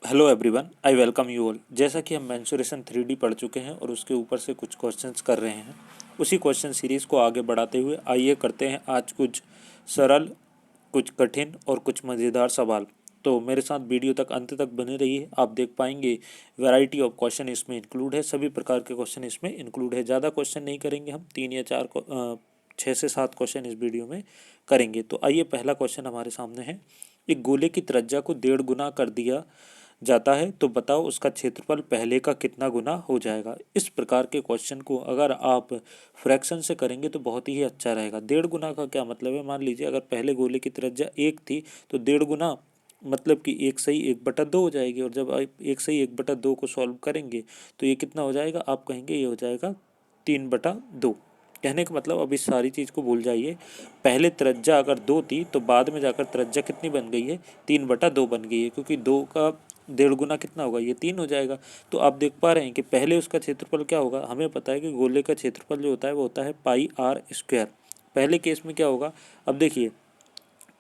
Hello everyone, I welcome you all. जैसा कि हम मेंसुरेशन 3D पढ़ चुके हैं और उसके ऊपर से कुछ क्वेश्चंस कर रहे हैं, उसी क्वेश्चन सीरीज़ को आगे बढ़ाते हुए आइए करते हैं आज कुछ सरल, कुछ कठिन और कुछ मज़ेदार सवाल। तो मेरे साथ वीडियो तक अंत तक बने रहिए। आप देख पाएंगे वैरायटी ऑफ क्वेश्चन इसमें इंक्लूड है, सभी प्रकार के क्वेश्चन इसमें इंक्लूड है। ज़्यादा क्वेश्चन नहीं करेंगे हम, 6 से 7 क्वेश्चन इस वीडियो में करेंगे। तो आइए, पहला क्वेश्चन हमारे सामने है। एक गोले की त्रिज्या को 1.5 गुना कर दिया जाता है तो बताओ उसका क्षेत्रफल पहले का कितना गुना हो जाएगा। इस प्रकार के क्वेश्चन को अगर आप फ्रैक्शन से करेंगे तो बहुत ही अच्छा रहेगा। 1.5 गुना का क्या मतलब है? मान लीजिए अगर पहले गोले की त्रिज्या 1 थी तो 1.5 गुना मतलब कि 1/1/2 हो जाएगी। और जब आप 1/1/2 को सॉल्व करेंगे तो ये कितना हो जाएगा? आप कहेंगे ये हो जाएगा 3/2। कहने का मतलब, अब इस सारी चीज़ को भूल जाइए। पहले त्रिज्या अगर 2 थी तो बाद में जाकर त्रिज्या कितनी बन गई है? 3/2 बन गई है, क्योंकि 2 का 1.5 गुना कितना होगा? ये 3 हो जाएगा। तो आप देख पा रहे हैं कि पहले उसका क्षेत्रफल क्या होगा। हमें पता है कि गोले का क्षेत्रफल जो होता है वो होता है πr²। पहले केस में क्या होगा? अब देखिए,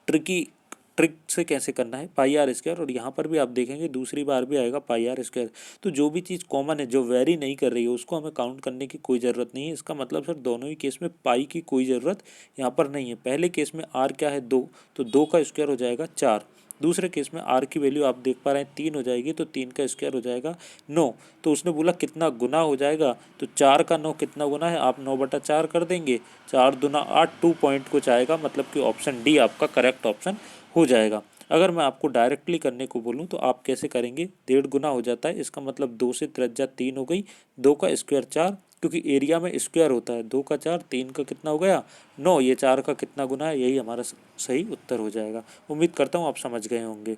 ट्रिक से कैसे करना है, πr²। और यहाँ पर भी आप देखेंगे दूसरी बार भी आएगा πr²। तो जो भी चीज़ कॉमन है, जो वेरी नहीं कर रही है, उसको हमें काउंट करने की कोई ज़रूरत नहीं है। इसका मतलब सर दोनों ही केस में पाई की कोई ज़रूरत यहाँ पर नहीं है। पहले केस में r क्या है? 2, तो 2 का स्क्वायर हो जाएगा 4। दूसरे केस में r की वैल्यू आप देख पा रहे हैं 3 हो जाएगी, तो 3 का स्क्वायर हो जाएगा 9। तो उसने बोला कितना गुना हो जाएगा, तो 4 का 9 कितना गुना है? आप 9/4 कर देंगे। 4 दूना 8, 2 पॉइंट कुछ आएगा, मतलब कि ऑप्शन डी आपका करेक्ट ऑप्शन हो जाएगा। अगर मैं आपको डायरेक्टली करने को बोलूं तो आप कैसे करेंगे? 1.5 गुना हो जाता है, इसका मतलब 2 से त्रिज्या 3 हो गई, 2 का स्क्वायर 4, क्योंकि एरिया में स्क्वायर होता है। 2 का 4, 3 का कितना हो गया? 9। ये 4 का कितना गुना है? यही हमारा सही उत्तर हो जाएगा। उम्मीद करता हूँ आप समझ गए होंगे।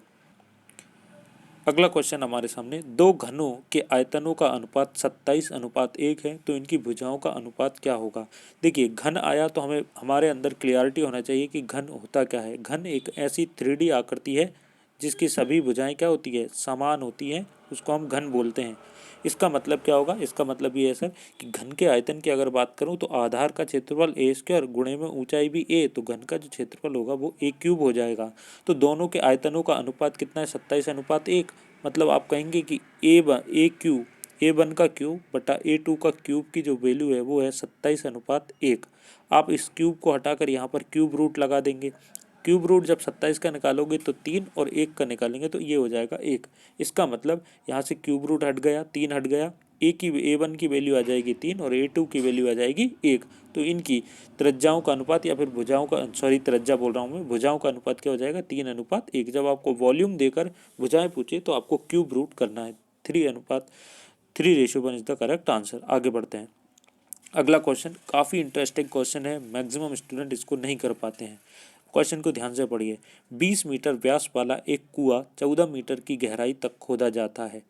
अगला क्वेश्चन हमारे सामने, दो घनों के आयतनों का अनुपात 27:1 है, तो इनकी भुजाओं का अनुपात क्या होगा? देखिए, घन आया तो हमें हमारे अंदर क्लियरिटी होना चाहिए कि घन होता क्या है। घन एक ऐसी 3D आकृति है जिसकी सभी भुजाएं क्या होती है? समान होती हैं, उसको हम घन बोलते हैं। इसका मतलब क्या होगा? इसका मतलब ये है सर कि घन के आयतन की अगर बात करूं तो आधार का क्षेत्रफल a² गुणे में ऊंचाई भी a, तो घन का जो क्षेत्रफल होगा वो a³ हो जाएगा। तो दोनों के आयतनों का अनुपात कितना है? 27:1। मतलब आप कहेंगे कि a1 का क्यूब बटा a2 का क्यूब की जो वैल्यू है वो है 27:1। आप इस क्यूब को हटाकर यहाँ पर क्यूब रूट लगा देंगे। क्यूब रूट जब 27 का निकालोगे तो 3, और 1 का निकालेंगे तो ये हो जाएगा 1। इसका मतलब यहाँ से क्यूब रूट हट गया, 3 हट गया, a1 की वैल्यू आ जाएगी 3 और a2 की वैल्यू आ जाएगी 1। तो इनकी त्रिज्याओं का अनुपात, या फिर भुजाओं का, सॉरी त्रिज्या बोल रहा हूँ मैं, भुजाओं का अनुपात क्या हो जाएगा? 3:1। जब आपको वॉल्यूम देकर भुजाएं पूछे तो आपको क्यूब रूट करना है। 3:3:1 इज द करेक्ट आंसर। आगे बढ़ते हैं। अगला क्वेश्चन काफ़ी इंटरेस्टिंग क्वेश्चन है, मैक्सिमम स्टूडेंट इसको नहीं कर पाते हैं। क्वेश्चन को ध्यान से पढ़िए। 20 मीटर व्यास वाला एक कुआं 14 मीटर की गहराई तक खोदा जाता है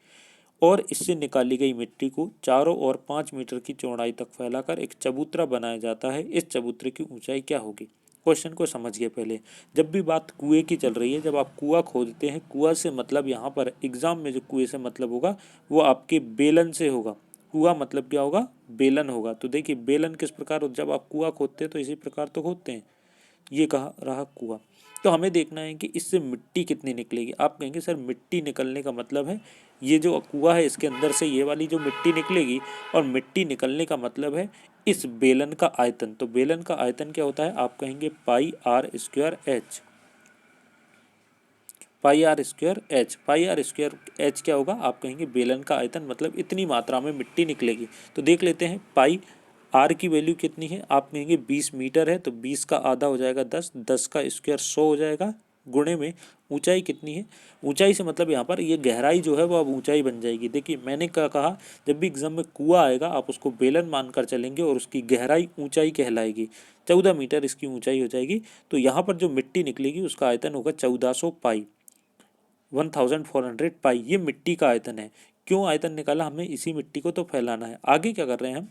और इससे निकाली गई मिट्टी को चारों ओर 5 मीटर की चौड़ाई तक फैलाकर एक चबूतरा बनाया जाता है। इस चबूतरे की ऊंचाई क्या होगी? क्वेश्चन को समझिए पहले। जब भी बात कुएं की चल रही है, जब आप कुआं खोदते हैं, कुआं से मतलब यहाँ पर एग्जाम में जो कुएं से मतलब होगा वो आपके बेलन से होगा। कुआं मतलब क्या होगा? बेलन होगा। तो देखिए, बेलन किस प्रकार, जब आप कुआं खोदते हैं तो इसी प्रकार तो खोदते हैं। ये कहा रहा कुआं। तो हमें देखना है कि इससे मिट्टी कितनी निकलेगी। आप कहेंगे सर मिट्टी निकलने का मतलब है ये जो कुआं है इसके अंदर से ये वाली जो मिट्टी निकलेगी, और मिट्टी निकलने का मतलब है इस बेलन का आयतन। तो बेलन का आयतन क्या होता है? आप कहेंगे πr²h। πr²h, πr²h क्या होगा? आप कहेंगे बेलन का आयतन, मतलब इतनी मात्रा में मिट्टी निकलेगी। तो देख लेते हैं, पाई आर की वैल्यू कितनी है? आप कहेंगे 20 मीटर है, तो 20 का आधा हो जाएगा 10, 10 का स्क्वायर 100 हो जाएगा, गुणे में ऊंचाई कितनी है? ऊंचाई से मतलब यहाँ पर ये गहराई जो है वो अब ऊंचाई बन जाएगी। देखिए, मैंने क्या कहा, जब भी एग्जाम में कुआं आएगा आप उसको बेलन मानकर चलेंगे और उसकी गहराई ऊंचाई कहलाएगी। 14 मीटर इसकी ऊंचाई हो जाएगी। तो यहाँ पर जो मिट्टी निकलेगी उसका आयतन होगा 1400 पाई, 1400 पाई। ये मिट्टी का आयतन है। क्यों आयतन निकाला? हमें इसी मिट्टी को तो फैलाना है। आगे क्या कर रहे हैं हम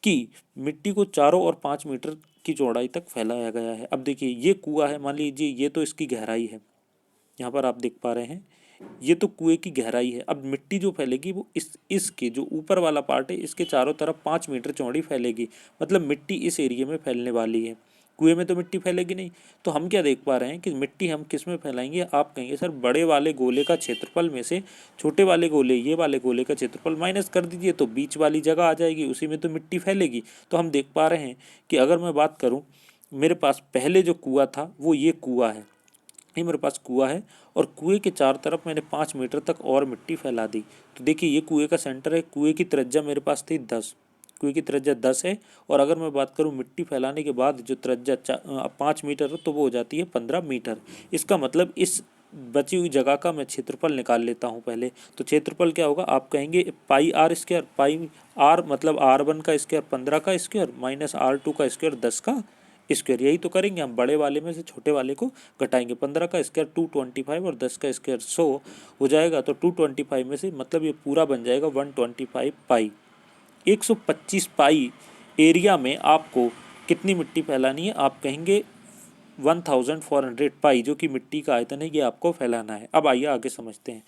कि मिट्टी को चारों ओर 5 मीटर की चौड़ाई तक फैलाया गया है। अब देखिए, ये कुआं है, मान लीजिए ये तो इसकी गहराई है, यहाँ पर आप देख पा रहे हैं ये तो कुएं की गहराई है। अब मिट्टी जो फैलेगी वो इसके जो ऊपर वाला पार्ट है इसके चारों तरफ 5 मीटर चौड़ी फैलेगी, मतलब मिट्टी इस एरिया में फैलने वाली है। कुएं में तो मिट्टी फैलेगी नहीं। तो हम क्या देख पा रहे हैं कि मिट्टी हम किस में फैलाएंगे। आप कहेंगे सर बड़े वाले गोले का क्षेत्रफल में से छोटे वाले गोले, ये वाले गोले का क्षेत्रफल माइनस कर दीजिए तो बीच वाली जगह आ जाएगी, उसी में तो मिट्टी फैलेगी। तो हम देख पा रहे हैं कि अगर मैं बात करूं, मेरे पास पहले जो कुआं था वो ये कुआं है, ये मेरे पास कुआं है और कुएं के चारों तरफ मैंने 5 मीटर तक और मिट्टी फैला दी। तो देखिए ये कुएं का सेंटर है, कुएं की त्रिज्या मेरे पास थी 10, कुएं की त्रिज्या 10 है। और अगर मैं बात करूं मिट्टी फैलाने के बाद जो त्रिज्या 5 मीटर है तो वो हो जाती है 15 मीटर। इसका मतलब इस बची हुई जगह का मैं क्षेत्रफल निकाल लेता हूं पहले। तो क्षेत्रफल क्या होगा, आप कहेंगे पाई आर स्क्वायर, पाई आर मतलब R1 का स्क्वायर 15 का स्क्वायर माइनस R2 का स्क्वायर 10 का स्क्वायर। यही तो करेंगे हम, बड़े वाले में से छोटे वाले को घटाएंगे। 15 का स्क्वायर 225 और 10 का स्क्वायर 100 हो जाएगा। तो 225 में से मतलब ये पूरा बन जाएगा 125 पाई। 125 पाई एरिया में आपको कितनी मिट्टी फैलानी है, आप कहेंगे 1400 पाई, जो कि मिट्टी का आयतन है, ये आपको फैलाना है। अब आइए आगे समझते हैं।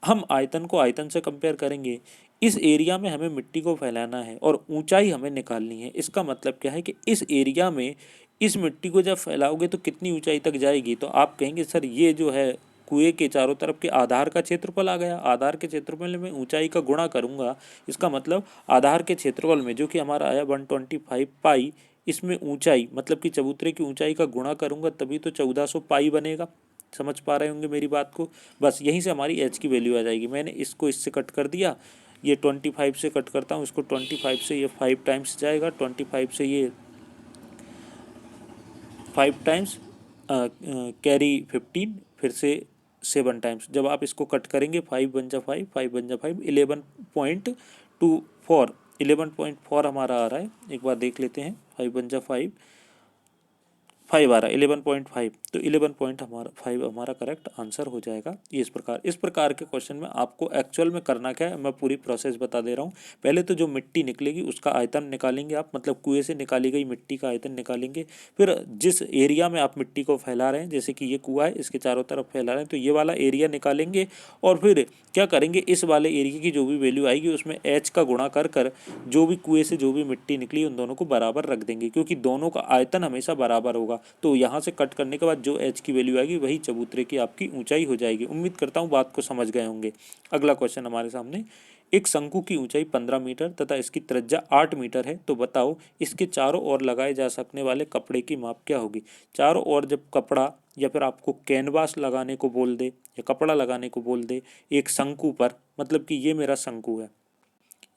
हम आयतन को आयतन से कंपेयर करेंगे। इस एरिया में हमें मिट्टी को फैलाना है और ऊंचाई हमें निकालनी है। इसका मतलब क्या है कि इस एरिया में इस मिट्टी को जब फैलाओगे तो कितनी ऊंचाई तक जाएगी। तो आप कहेंगे सर ये जो है कुएं के चारों तरफ के आधार का क्षेत्रफल आ गया। आधार के क्षेत्रफल में ऊंचाई का गुणा करूंगा, इसका मतलब आधार के क्षेत्रफल में जो कि हमारा आया 125 पाई, इसमें ऊंचाई मतलब कि चबूतरे की ऊंचाई का गुणा करूंगा तभी तो 1400 पाई बनेगा। समझ पा रहे होंगे मेरी बात को। बस यहीं से हमारी एच की वैल्यू आ जाएगी। मैंने इसको इससे कट कर दिया, ये 25 से कट करता हूँ, इसको 25 से ये 5 टाइम्स जाएगा, 25 से ये 5 टाइम्स कैरी 15, फिर से 7 टाइम्स। जब आप इसको कट करेंगे 5 बन जा 5, 5 बन जा 5, 11.24, 11.4 हमारा आ रहा है। एक बार देख लेते हैं, 5 बन जा 5, 5 आ रहा है 11.5। तो 11.5 हमारा करेक्ट आंसर हो जाएगा। ये इस प्रकार के क्वेश्चन में आपको एक्चुअल में करना क्या है, मैं पूरी प्रोसेस बता दे रहा हूँ। पहले तो जो मिट्टी निकलेगी उसका आयतन निकालेंगे आप, मतलब कुएं से निकाली गई मिट्टी का आयतन निकालेंगे। फिर जिस एरिया में आप मिट्टी को फैला रहे हैं, जैसे कि ये कुआं है, इसके चारों तरफ फैला रहे हैं, तो ये वाला एरिया निकालेंगे। और फिर क्या करेंगे, इस वाले एरिया की जो भी वैल्यू आएगी उसमें एच का गुणा कर कर जो भी कुएं से जो भी मिट्टी निकली उन दोनों को बराबर रख देंगे, क्योंकि दोनों का आयतन हमेशा बराबर होगा। तो यहाँ से कट करने के बाद जो एच की वैल्यू आएगी वही चबूतरे की आपकी ऊंचाई हो जाएगी। उम्मीद करता हूँ बात को समझ गए होंगे। अगला क्वेश्चन हमारे सामने, एक शंकु की ऊंचाई 15 मीटर तथा इसकी त्रिज्या 8 मीटर है, तो बताओ इसके चारों ओर लगाए जा सकने वाले कपड़े की माप क्या होगी। चारों ओर जब कपड़ा या फिर आपको कैनवास लगाने को बोल दे या कपड़ा लगाने को बोल दे एक शंकु पर, मतलब कि ये मेरा शंकु है,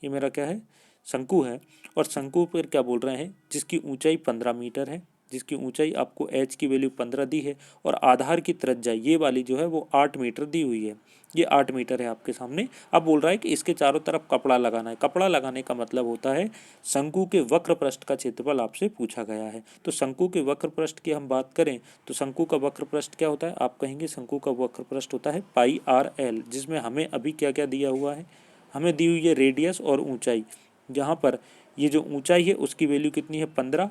ये मेरा क्या है, शंकु है। और शंकु पर क्या बोल रहे हैं, जिसकी ऊंचाई 15 मीटर है, जिसकी ऊंचाई आपको एच की वैल्यू 15 दी है और आधार की त्रिज्या ये वाली जो है वो 8 मीटर दी हुई है, ये 8 मीटर है आपके सामने। अब बोल रहा है कि इसके चारों तरफ कपड़ा लगाना है। कपड़ा लगाने का मतलब होता है शंकु के वक्र पृष्ठ का क्षेत्रफल आपसे पूछा गया है। तो शंकु के वक्र पृष्ठ की हम बात करें तो शंकु का वक्र पृष्ठ क्या होता है, आप कहेंगे शंकु का वक्र पृष्ठ होता है पाई आर एल, जिसमें हमें अभी क्या क्या दिया हुआ है, हमें दी हुई है रेडियस और ऊंचाई। जहाँ पर ये जो ऊंचाई है उसकी वैल्यू कितनी है 15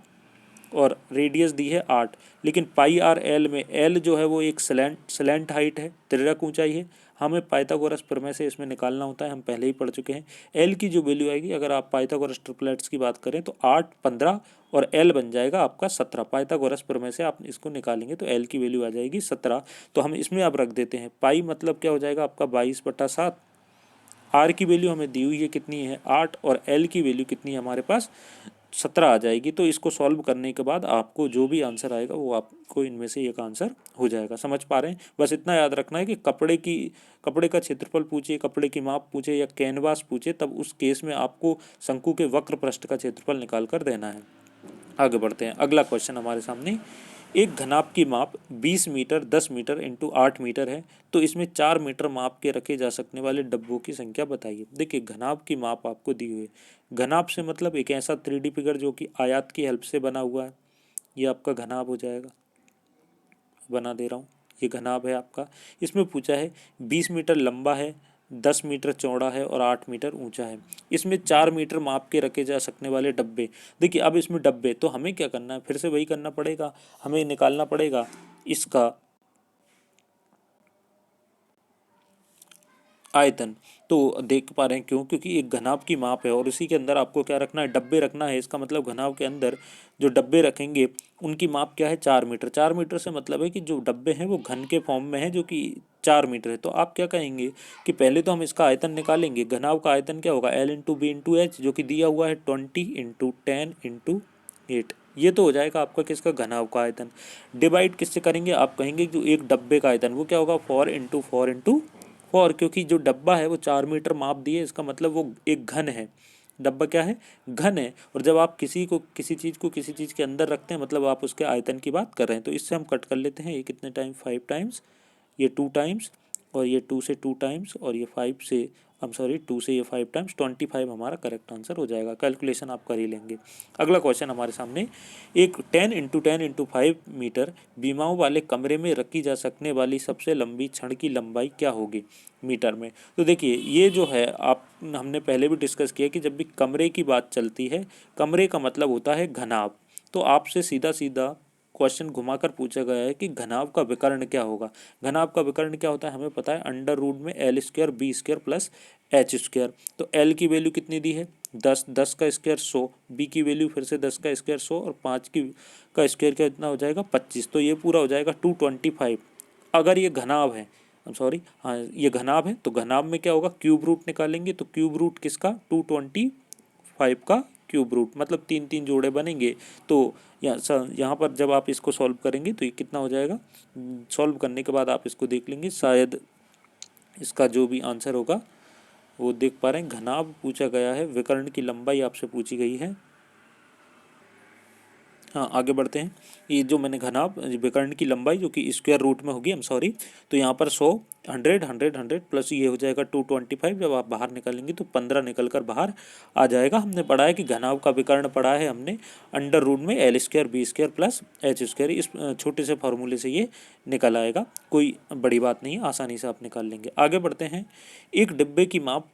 और रेडियस दी है 8। लेकिन पाई आर एल में एल जो है वो एक स्लैंट हाइट है, तिर्यक ऊंचाई है। हमें पाइथागोरस प्रमेय से इसमें निकालना होता है, हम पहले ही पढ़ चुके हैं। एल की जो वैल्यू आएगी, अगर आप पाइथागोरस ट्रिपलेट्स की बात करें तो 8, 15 और एल बन जाएगा आपका 17। पाइथागोरस प्रमेय से आप इसको निकालेंगे तो एल की वैल्यू आ जाएगी 17। तो हम इसमें आप रख देते हैं पाई मतलब क्या हो जाएगा आपका 22/7। आर की वैल्यू हमें दी हुई है कितनी है 8 और एल की वैल्यू कितनी है हमारे पास 17 आ जाएगी। तो इसको सॉल्व करने के बाद आपको जो भी आंसर आएगा वो आपको इनमें से एक आंसर हो जाएगा। समझ पा रहे हैं। बस इतना याद रखना है कि कपड़े का क्षेत्रफल पूछे, कपड़े की माप पूछे या कैनवास पूछे, तब उस केस में आपको शंकु के वक्र पृष्ठ का क्षेत्रफल निकाल कर देना है। आगे बढ़ते हैं। अगला क्वेश्चन हमारे सामने, एक घनाभ की माप 20 मीटर 10 मीटर इंटू 8 मीटर है, तो इसमें 4 मीटर माप के रखे जा सकने वाले डब्बों की संख्या बताइए। देखिए घनाभ की माप आपको दी हुई है। घनाभ से मतलब एक ऐसा 3D फिगर जो कि आयात की हेल्प से बना हुआ है, ये आपका घनाभ हो जाएगा। बना दे रहा हूँ, ये घनाभ है आपका। इसमें पूछा है 20 मीटर लंबा है, 10 मीटर चौड़ा है और 8 मीटर ऊंचा है। इसमें 4 मीटर माप के रखे जा सकने वाले डब्बे। देखिए अब इसमें डब्बे, तो हमें क्या करना है, फिर से वही करना पड़ेगा, हमें निकालना पड़ेगा इसका आयतन। तो देख पा रहे हैं क्यों, क्योंकि एक घनाभ की माप है और उसी के अंदर आपको क्या रखना है, डब्बे रखना है। इसका मतलब घनाभ के अंदर जो डब्बे रखेंगे उनकी माप क्या है, 4 मीटर। 4 मीटर से मतलब है कि जो डब्बे हैं वो घन के फॉर्म में है जो कि 4 मीटर है। तो आप क्या कहेंगे कि पहले तो हम इसका आयतन निकालेंगे। घनाभ का आयतन क्या होगा, L×B×H, जो कि दिया हुआ है 20×10×8। ये तो हो जाएगा आपका किसका, घनाभ का आयतन। डिवाइड किससे करेंगे, आप कहेंगे जो एक डब्बे का आयतन वो क्या होगा, 4×4×4, क्योंकि जो डब्बा है वो 4 मीटर माप दिए, इसका मतलब वो एक घन है। डब्बा क्या है, घन है। और जब आप किसी चीज़ को किसी चीज़ के अंदर रखते हैं मतलब आप उसके आयतन की बात कर रहे हैं। तो इससे हम कट कर लेते हैं, ये कितने टाइम, 5 टाइम्स, ये 2 टाइम्स, और ये 2 से 2 टाइम्स, और ये 2 से ये 5 टाइम्स, 25 हमारा करेक्ट आंसर हो जाएगा। कैलकुलेशन आप कर ही लेंगे। अगला क्वेश्चन हमारे सामने, एक 10×10×5 मीटर बीमाओं वाले कमरे में रखी जा सकने वाली सबसे लंबी छड़ की लंबाई क्या होगी मीटर में। तो देखिए ये जो है आप, हमने पहले भी डिस्कस किया कि जब भी कमरे की बात चलती है, कमरे का मतलब होता है घनाभ। तो आपसे सीधा सीधा क्वेश्चन घुमाकर पूछा गया है कि घनाभ का विकर्ण क्या होगा। घनाभ का विकर्ण क्या होता है हमें पता है, अंडर रूट में L² B² प्लस H²। तो L की वैल्यू कितनी दी है, 10, 10 का स्क्वायर 100, B की वैल्यू फिर से 10 का स्क्वायर 100, और 5 का स्क्वायर कितना हो जाएगा, 25। तो ये पूरा हो जाएगा 225। अगर ये घनाभ है, सॉरी हाँ ये घनाभ है, तो घनाभ में क्या होगा, क्यूब रूट निकालेंगे। तो क्यूब रूट किसका, 225 का क्यूब रूट, मतलब 3 3 जोड़े बनेंगे। तो यहाँ पर जब आप इसको सॉल्व करेंगे तो ये कितना हो जाएगा, सॉल्व करने के बाद आप इसको देख लेंगे, शायद इसका जो भी आंसर होगा वो देख पा रहे हैं। घनाभ पूछा गया है, विकर्ण की लंबाई आपसे पूछी गई है। हाँ आगे बढ़ते हैं। ये जो मैंने घनाभ विकर्ण की लंबाई जो कि स्क्वायर रूट में होगी, आई एम सॉरी, तो यहाँ पर 100, 100 प्लस ये हो जाएगा 225। जब आप बाहर निकालेंगे तो 15 निकल कर बाहर आ जाएगा। हमने पढ़ा है कि घनाभ का विकर्ण पढ़ा है हमने अंडर रूट में L²B² प्लस H²। इस छोटे से फार्मूले से ये निकल आएगा, कोई बड़ी बात नहीं है, आसानी से आप निकाल लेंगे। आगे बढ़ते हैं। एक डिब्बे की माप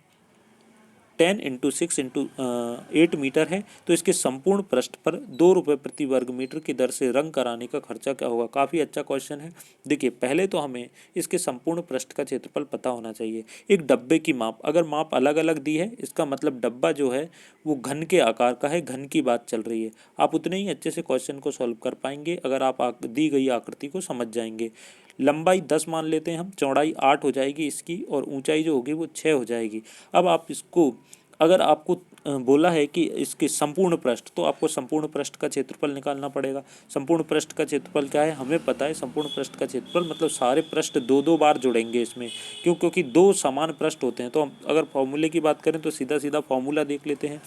10×6×8 मीटर है, तो इसके संपूर्ण पृष्ठ पर 2 रुपये प्रति वर्ग मीटर की दर से रंग कराने का खर्चा क्या होगा। काफ़ी अच्छा क्वेश्चन है। देखिए पहले तो हमें इसके संपूर्ण पृष्ठ का क्षेत्रफल पता होना चाहिए। एक डब्बे की माप, अगर माप अलग अलग दी है इसका मतलब डब्बा जो है वो घन के आकार का है, घन की बात चल रही है। आप उतने ही अच्छे से क्वेश्चन को सॉल्व कर पाएंगे अगर आप दी गई आकृति को समझ जाएंगे। लंबाई 10 मान लेते हैं हम, चौड़ाई 8 हो जाएगी इसकी, और ऊंचाई जो होगी वो 6 हो जाएगी। अब आप इसको, अगर आपको बोला है कि इसके संपूर्ण पृष्ठ, तो आपको संपूर्ण पृष्ठ का क्षेत्रफल निकालना पड़ेगा। संपूर्ण पृष्ठ का क्षेत्रफल क्या है हमें पता है, संपूर्ण पृष्ठ का क्षेत्रफल मतलब सारे पृष्ठ दो दो बार जुड़ेंगे इसमें, क्योंकि दो समान पृष्ठ होते हैं। तो हम अगर फॉर्मूले की बात करें तो सीधा सीधा फॉर्मूला देख लेते हैं,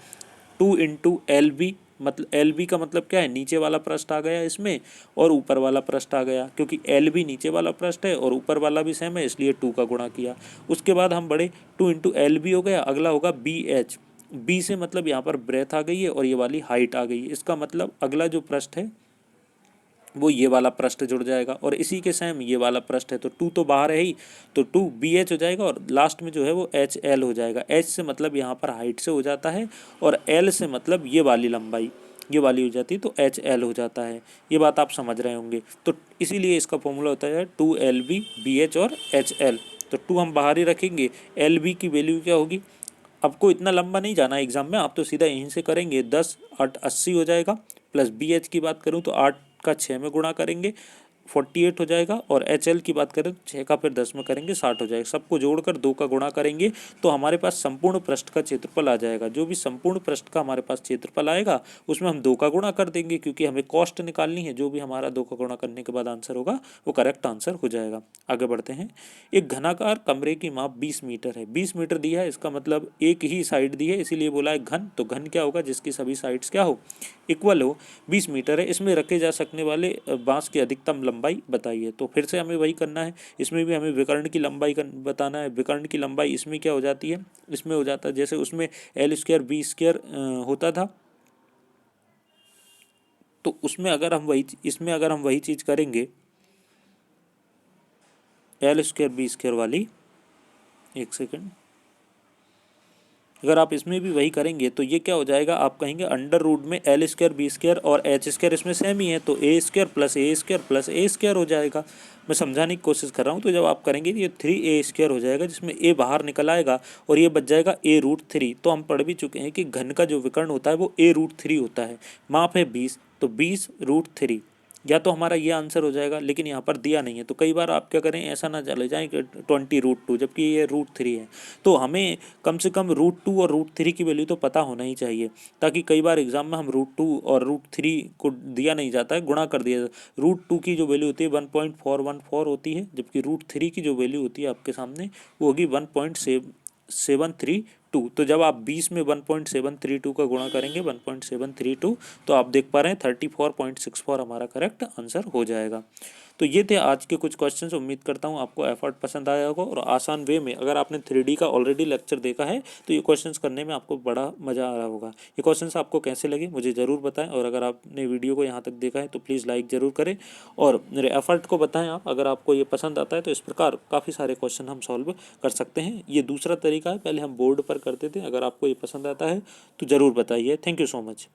2×LB, मतलब LB का मतलब क्या है, नीचे वाला पृष्ठ आ गया इसमें और ऊपर वाला पृष्ठ आ गया, क्योंकि LB नीचे वाला पृष्ठ है और ऊपर वाला भी सेम है इसलिए 2 का गुणा किया। उसके बाद हम बढ़े, 2×LB हो गया, अगला होगा BH। B से मतलब यहाँ पर ब्रेथ आ गई है और ये वाली हाइट आ गई है। इसका मतलब अगला जो पृष्ठ है वो ये वाला पृष्ठ जुड़ जाएगा, और इसी के सेम ये वाला पृष्ठ है। तो 2 तो बाहर है ही, तो 2BH हो जाएगा, और लास्ट में जो है वो HL हो जाएगा। H से मतलब यहाँ पर हाइट से हो जाता है, और L से मतलब ये वाली लंबाई, ये वाली हो जाती है, तो HL हो जाता है। ये बात आप समझ रहे होंगे। तो इसीलिए इसका फॉर्मूला होता है 2LB, BH और HL। तो 2 हम बाहर ही रखेंगे, LB की वैल्यू क्या होगी, आपको इतना लंबा नहीं जाना है एग्जाम में, आप तो सीधा यहीं से करेंगे, 10 8 80 हो जाएगा। प्लस BH की बात करूँ तो 8 का 6 में गुणा करेंगे, 48 हो जाएगा। और HL की बात करें तो 6 का फिर 10 में करेंगे, 60 हो जाएगा। सबको जोड़कर 2 का गुणा करेंगे तो हमारे पास संपूर्ण पृष्ठ का क्षेत्रफल आ जाएगा। जो भी संपूर्ण पृष्ठ का हमारे पास क्षेत्रफल आएगा उसमें हम 2 का गुणा कर देंगे, क्योंकि हमें कॉस्ट निकालनी है। जो भी हमारा 2 का गुणा करने के बाद आंसर होगा वो करेक्ट आंसर हो जाएगा। आगे बढ़ते हैं। एक घनाकार कमरे की माप 20 मीटर है, 20 मीटर दिया है, इसका मतलब एक ही साइड दी है इसीलिए बोला है घन। तो घन क्या होगा, जिसकी सभी साइड्स क्या हो, इक्वल हो। 20 मीटर है, इसमें रखे जा सकने वाले बांस की अधिकतम लंबाई बताइए। तो फिर से हमें वही करना है, इसमें भी हमें विकर्ण की लंबाई बताना है। विकर्ण की लंबाई इसमें क्या हो जाती है, इसमें हो जाता है जैसे उसमें L²B² होता था, तो उसमें अगर हम वही, इसमें अगर हम वही चीज़ करेंगे L² B² वाली, एक सेकेंड, अगर आप इसमें भी वही करेंगे तो ये क्या हो जाएगा, आप कहेंगे अंडर रूट में एल स्क्वायर बी स्क्वायर और एच स्क्वायर इसमें सेम ही है, तो ए स्क्वायर प्लस ए स्क्वायर प्लस ए स्क्वायर हो जाएगा। मैं समझाने की कोशिश कर रहा हूँ। तो जब आप करेंगे ये 3a स्क्वायर हो जाएगा, जिसमें a बाहर निकल आएगा और ये बच जाएगा a√3। तो हम पढ़ भी चुके हैं कि घन का जो विकर्ण होता है वो a√3 होता है। माप है 20, तो 20√3, या तो हमारा ये आंसर हो जाएगा, लेकिन यहाँ पर दिया नहीं है। तो कई बार आप क्या करें, ऐसा ना चले जाए कि 20√2 जबकि ये √3 है। तो हमें कम से कम √2 और √3 की वैल्यू तो पता होना ही चाहिए, ताकि कई बार एग्जाम में हम √2 और √3 को दिया नहीं जाता है, गुणा कर दिया। √2 की जो वैल्यू होती है 1.414 होती है, जबकि √3 की जो वैल्यू होती है आपके सामने वो होगी 1.732। तो जब आप 20 में 1.732 का गुणा करेंगे 1.732, तो आप देख पा रहे हैं 34.64 हमारा करेक्ट आंसर हो जाएगा। तो ये थे आज के कुछ क्वेश्चंस। उम्मीद करता हूँ आपको एफर्ट पसंद आया होगा और आसान वे में, अगर आपने 3D का ऑलरेडी लेक्चर देखा है तो ये क्वेश्चंस करने में आपको बड़ा मज़ा आ रहा होगा। ये क्वेश्चंस आपको कैसे लगे मुझे ज़रूर बताएं, और अगर आपने वीडियो को यहाँ तक देखा है तो प्लीज़ लाइक ज़रूर करें और मेरे एफर्ट को बताएं आप। अगर आपको ये पसंद आता है तो इस प्रकार काफ़ी सारे क्वेश्चन हम सॉल्व कर सकते हैं। ये दूसरा तरीका है, पहले हम बोर्ड पर करते थे। अगर आपको ये पसंद आता है तो ज़रूर बताइए। Thank you so much.